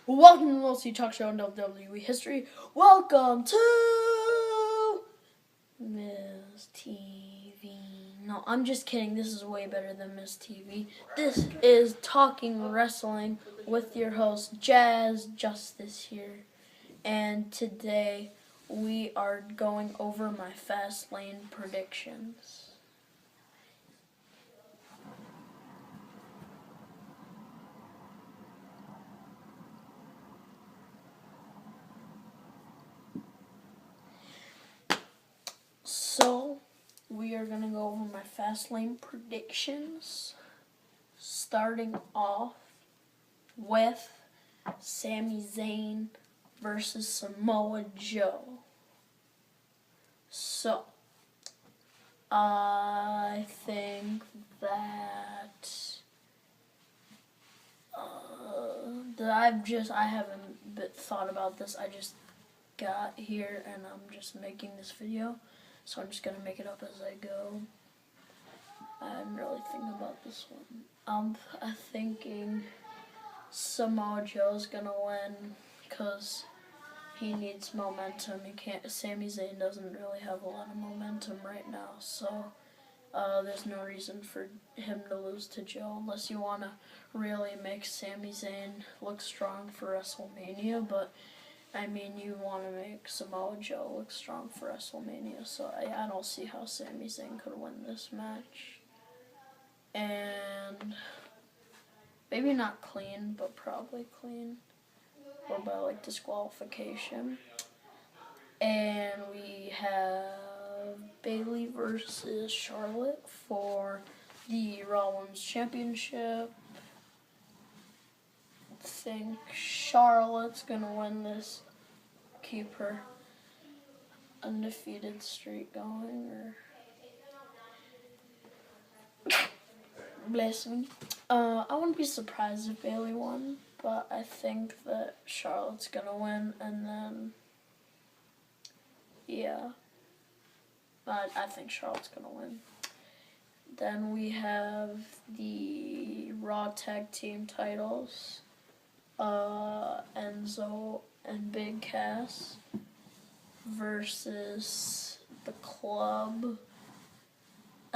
Welcome to the Mostly Talk Show in WWE history. Welcome to Miss TV. No, I'm just kidding. This is way better than Miss TV. This is Talking Wrestling with your host, Jazz Justice here. And today we are going over my Fastlane predictions. So, we are going to go over my Fastlane predictions, starting off with Sami Zayn versus Samoa Joe. So, I think that I haven't thought about this. I just got here and I'm just making this video. So I'm just going to make it up as I go. I didn't really think about this one. I'm thinking Samoa Joe's going to win because he needs momentum. Sami Zayn doesn't really have a lot of momentum right now. So there's no reason for him to lose to Joe unless you want to really make Sami Zayn look strong for WrestleMania. But I mean, you want to make Samoa Joe look strong for WrestleMania, so I don't see how Sami Zayn could win this match. And maybe not clean, but probably clean, or by like disqualification. And we have Bayley versus Charlotte for the Raw Women's Championship. I think Charlotte's gonna win this. Keep her undefeated streak going, or bless me. I wouldn't be surprised if Bayley won, but I think that Charlotte's gonna win, and then I think Charlotte's gonna win. Then we have the Raw Tag Team titles, Enzo and Big Cass versus the Club.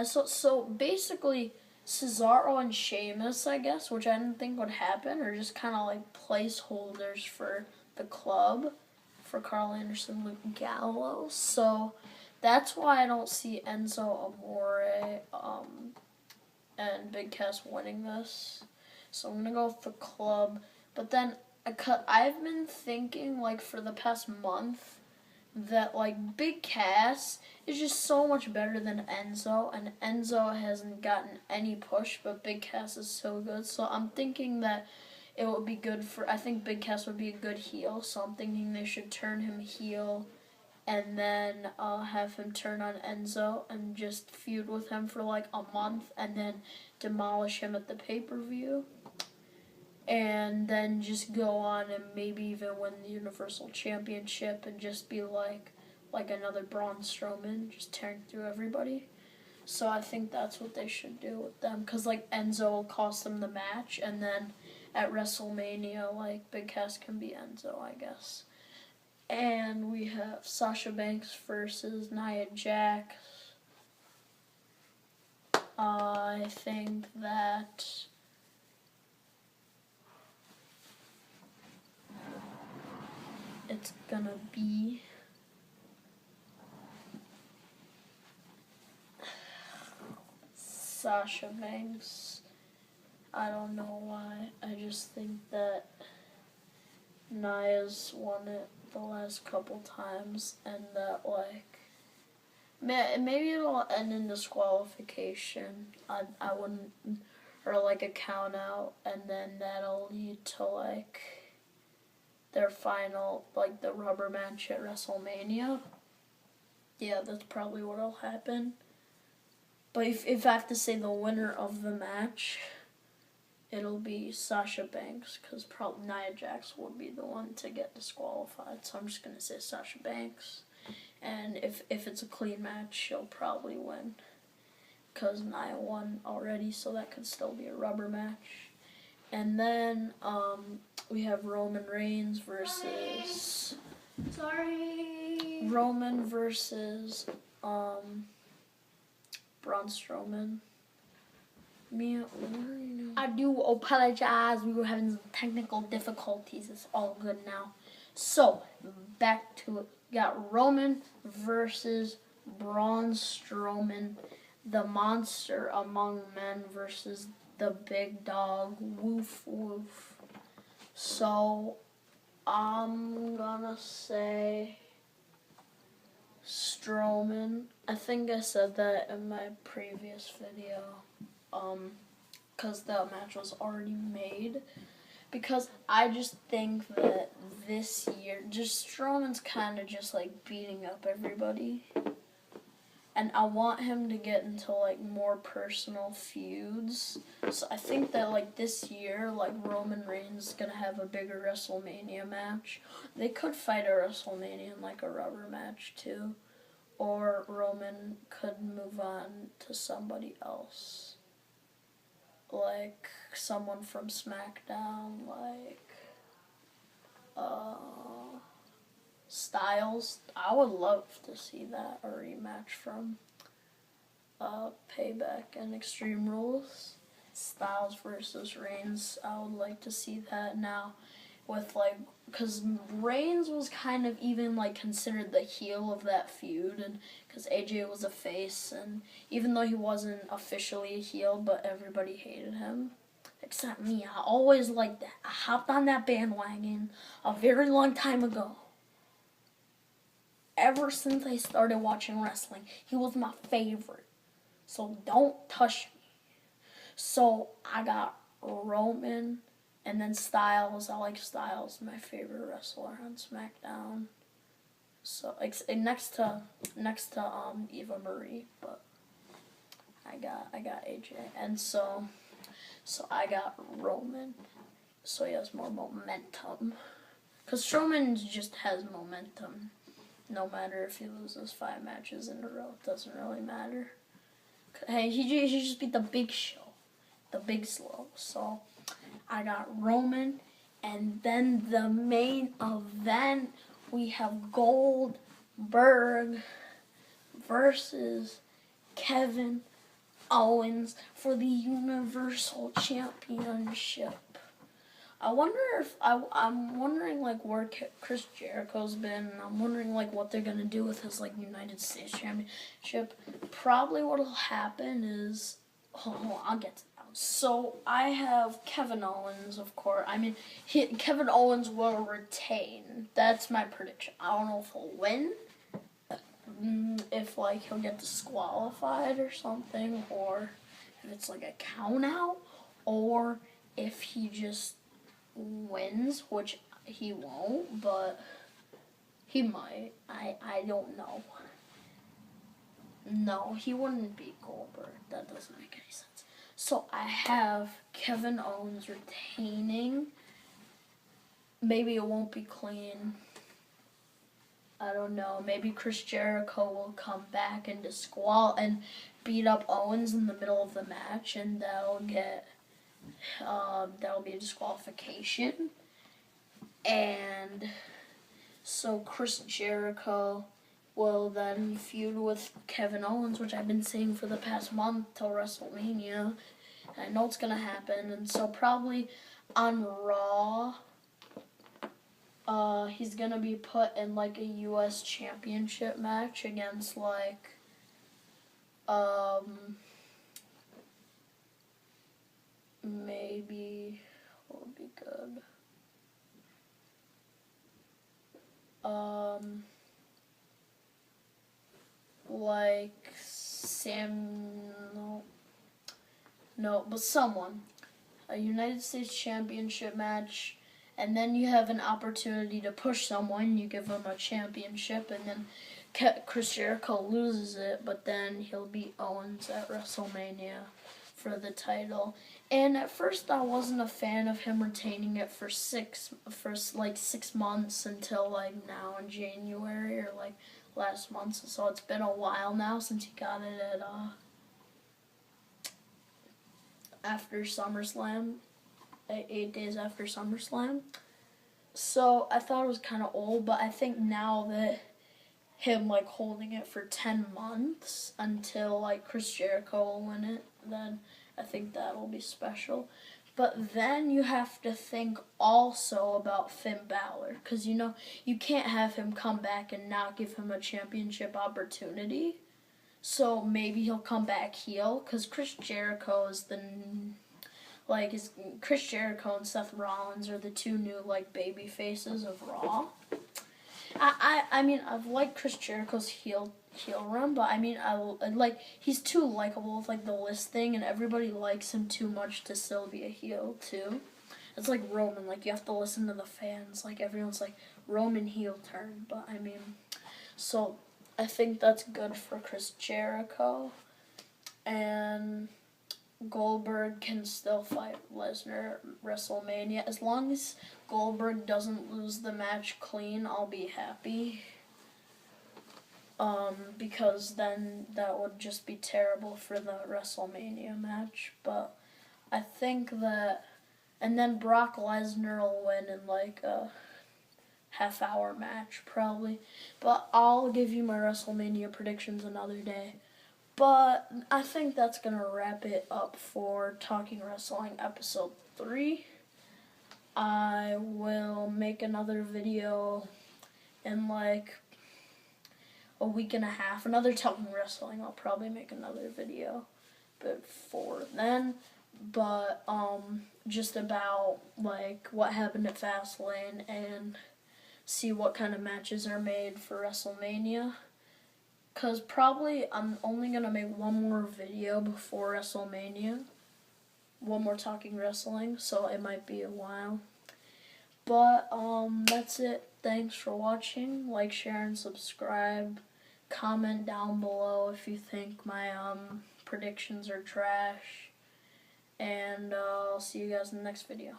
So basically Cesaro and Sheamus, I guess, which I didn't think would happen, are just kind of like placeholders for the Club, for Carl Anderson, Luke Gallows. So that's why I don't see Enzo Amore and Big Cass winning this. So I'm going to go with the Club. But then I've been thinking, like, for the past month that, like, Big Cass is just so much better than Enzo, and Enzo hasn't gotten any push, but Big Cass is so good. So I'm thinking that it would be good I think Big Cass would be a good heel, so I'm thinking they should turn him heel and then have him turn on Enzo and just feud with him for, like, a month and then demolish him at the pay-per-view. And then just go on and maybe even win the Universal Championship and just be like another Braun Strowman, just tearing through everybody. So I think that's what they should do with them, because like Enzo will cost them the match, and then at WrestleMania, like, Big Cass can be Enzo, I guess. And we have Sasha Banks versus Nia Jax. I think that it's gonna be Sasha Banks. I don't know why. I just think that Nia's won it the last couple times, and that, like, maybe it'll end in disqualification. I wouldn't, or like a count out, and then that'll lead to like their final, like the rubber match at WrestleMania. Yeah, that's probably what'll happen. But if I have to say the winner of the match, it'll be Sasha Banks, because probably Nia Jax will be the one to get disqualified. So I'm just going to say Sasha Banks. And if it's a clean match, she'll probably win, because Nia won already, so that could still be a rubber match. And then we have Roman Reigns versus Roman versus Braun Strowman. Mia, I do apologize. We were having some technical difficulties. It's all good now. So, back to it. Got Roman versus Braun Strowman, the monster among men versus the big dog. Woof, woof. So, I'm gonna say Strowman. I think I said that in my previous video. Because the match was already made. Because I just think that this year, just Strowman's kind of just like beating up everybody. And I want him to get into like more personal feuds. So I think that like this year, like Roman Reigns is going to have a bigger WrestleMania match. They could fight at WrestleMania in like a rubber match too. Or Roman could move on to somebody else. Like someone from SmackDown, like Styles. I would love to see that, a rematch from Payback and Extreme Rules. Styles versus Reigns. I would like to see that now with like, because Reigns was kind of even like considered the heel of that feud, and because AJ was a face, and even though he wasn't officially a heel, but everybody hated him. Except me. I always liked that. I hopped on that bandwagon a very long time ago. Ever since I started watching wrestling, he was my favorite. So don't touch me. So I got Roman and then Styles. I like Styles, my favorite wrestler on SmackDown. So next to Eva Marie, but I got AJ, and so I got Roman. So he has more momentum. Because Strowman just has momentum. No matter if he loses 5 matches in a row, it doesn't really matter. Hey, he just beat the Big Show, the Big Slow. So I got Roman, and then the main event, we have Goldberg versus Kevin Owens for the Universal Championship. I'm wondering like where Chris Jericho's been. I'm wondering like what they're gonna do with his like United States Championship. Probably what'll happen is, I'll get to that. So I have Kevin Owens, of course. I mean, Kevin Owens will retain. That's my prediction. I don't know if he'll win, if like he'll get disqualified or something, or if it's like a count out, or if he just wins, which he won't, but he might. I don't know. No, he wouldn't beat Goldberg. That doesn't make any sense. So I have Kevin Owens retaining. Maybe it won't be clean. I don't know. Maybe Chris Jericho will come back and beat up Owens in the middle of the match, and that'll be a disqualification. And so Chris Jericho will then feud with Kevin Owens, which I've been saying for the past month till WrestleMania. I know it's gonna happen, and so probably on Raw, he's gonna be put in like a U.S. Championship match against like, maybe what would be good? Like but someone. A United States Championship match, and then you have an opportunity to push someone. You give them a championship, and then Chris Jericho loses it, but then he'll beat Owens at WrestleMania for the title. And at first I wasn't a fan of him retaining it for 6 months until like now in January, or like last month. So it's been a while now since he got it at after SummerSlam. 8 days after SummerSlam. So I thought it was kind of old, but I think now that him like holding it for 10 months until like Chris Jericho will win it, then I think that'll be special. But then you have to think also about Finn Balor, because you can't have him come back and not give him a championship opportunity. So maybe he'll come back heel, because Chris Jericho is Chris Jericho and Seth Rollins are the two new like baby faces of Raw. I mean I've liked Chris Jericho's heel run, but I mean I like he's too likable with like the list thing, and everybody likes him too much to still be a heel too. It's like Roman, like you have to listen to the fans. Like everyone's like Roman heel turn, but I mean, so I think that's good for Chris Jericho, and Goldberg can still fight Lesnar at WrestleMania. As long as Goldberg doesn't lose the match clean, I'll be happy. Because then that would just be terrible for the WrestleMania match. But I think that, and then Brock Lesnar will win in like a half-hour match probably. But I'll give you my WrestleMania predictions another day. But I think that's going to wrap it up for Talking Wrestling episode 3. I will make another video in like a week and a half. Another Talking Wrestling. I'll probably make another video before then. But just about like what happened at Fastlane and see what kind of matches are made for WrestleMania. Because probably I'm only going to make one more video before WrestleMania. One more Talking Wrestling, so it might be a while. But that's it. Thanks for watching. Like, share, and subscribe. Comment down below if you think my predictions are trash. And I'll see you guys in the next video.